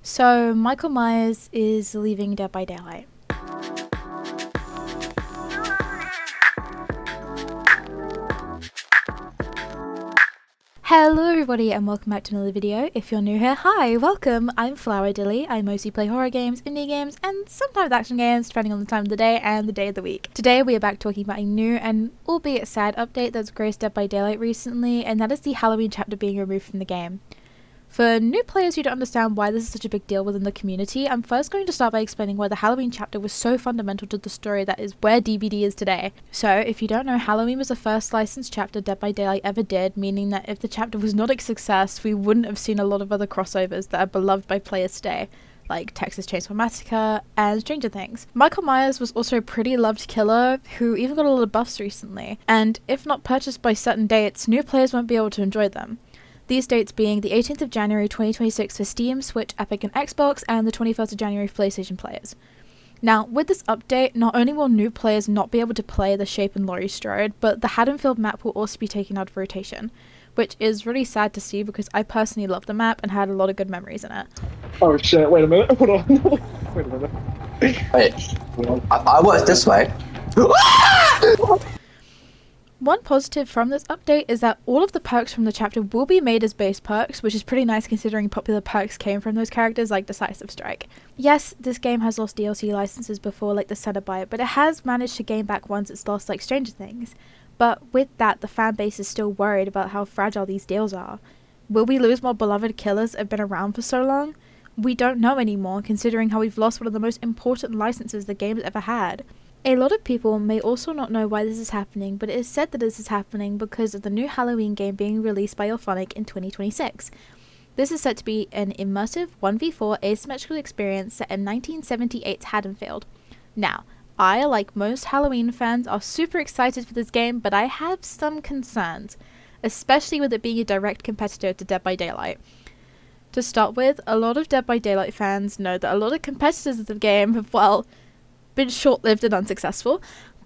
So Michael Myers is leaving Dead by Daylight. Hello everybody and welcome back to another video. If you're new here, hi, welcome. I'm Flowerdilly. I mostly play horror games, indie games, and sometimes action games depending on the time of the day and the day of the week. Today we are back talking about a new and albeit sad update that's graced Dead by Daylight recently, and that is the Halloween chapter being removed from the game. For new players who don't understand why this is such a big deal within the community, I'm first going to start by explaining why the Halloween chapter was so fundamental to the story that is where DBD is today. So, if you don't know, Halloween was the first licensed chapter Dead by Daylight ever did, meaning that if the chapter was not a success, we wouldn't have seen a lot of other crossovers that are beloved by players today, like Texas Chainsaw Massacre and Stranger Things. Michael Myers was also a pretty loved killer who even got a lot of buffs recently, and if not purchased by certain dates, new players won't be able to enjoy them. These dates being the 18th of January 2026 for Steam, Switch, Epic and Xbox, and the 21st of January for PlayStation players. Now, with this update, not only will new players not be able to play the Shape and Laurie Strode, but the Haddonfield map will also be taken out of rotation, which is really sad to see because I personally love the map and had a lot of good memories in it. Oh shit, wait a minute, hold on. Wait a minute. Wait, I worked this way. One positive from this update is that all of the perks from the chapter will be made as base perks, which is pretty nice considering popular perks came from those characters like Decisive Strike. Yes, this game has lost DLC licenses before like the Cenobite, but it has managed to gain back ones it's lost like Stranger Things. But with that, the fan base is still worried about how fragile these deals are. Will we lose more beloved killers that have been around for so long? We don't know anymore, considering how we've lost one of the most important licenses the game's ever had. A lot of people may also not know why this is happening, but it is said that this is happening because of the new Halloween game being released by Orphonic in 2026. This is set to be an immersive 1v4 asymmetrical experience set in 1978's Haddonfield. Now, I, like most Halloween fans, are super excited for this game, but I have some concerns, especially with it being a direct competitor to Dead by Daylight. To start with, a lot of Dead by Daylight fans know that a lot of competitors of the game have, well, been short-lived and unsuccessful,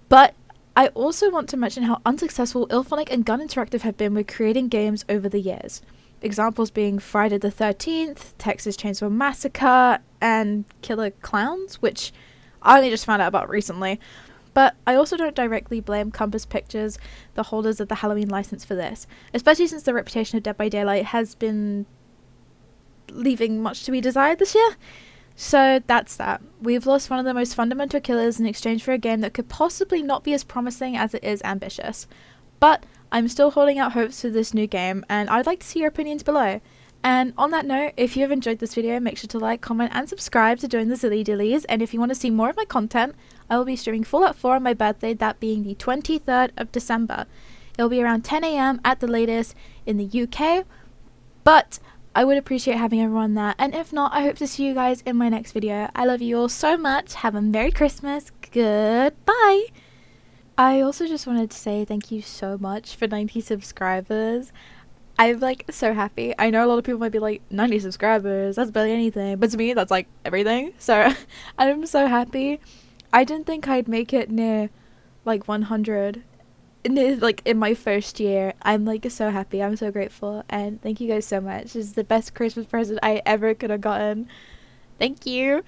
but I also want to mention how unsuccessful Orphonic and Gun Interactive have been with creating games over the years. Examples being Friday the 13th, Texas Chainsaw Massacre, and Killer Clowns, which I only just found out about recently. But I also don't directly blame Compass Pictures, the holders of the Halloween license, for this, especially since the reputation of Dead by Daylight has been leaving much to be desired this year. So that's that. We've lost one of the most fundamental killers in exchange for a game that could possibly not be as promising as it is ambitious. But I'm still holding out hopes for this new game, and I'd like to see your opinions below. And on that note, if you have enjoyed this video, make sure to like, comment and subscribe to join the Zilly Dillies, and if you want to see more of my content, I will be streaming Fallout 4 on my birthday, that being the 23rd of December. It'll be around 10 AM at the latest in the UK, but I would appreciate having everyone there, and if not, I hope to see you guys in my next video. I love you all so much. Have a Merry Christmas. Goodbye. I also just wanted to say thank you so much for 90 subscribers. I'm like so happy. I know a lot of people might be like, 90 subscribers, that's barely anything, but to me that's like everything. So I'm so happy. I didn't think I'd make it near like 100 in my first year. I'm like so happy. I'm so grateful, and thank you guys so much. This is the best Christmas present I ever could have gotten. Thank you.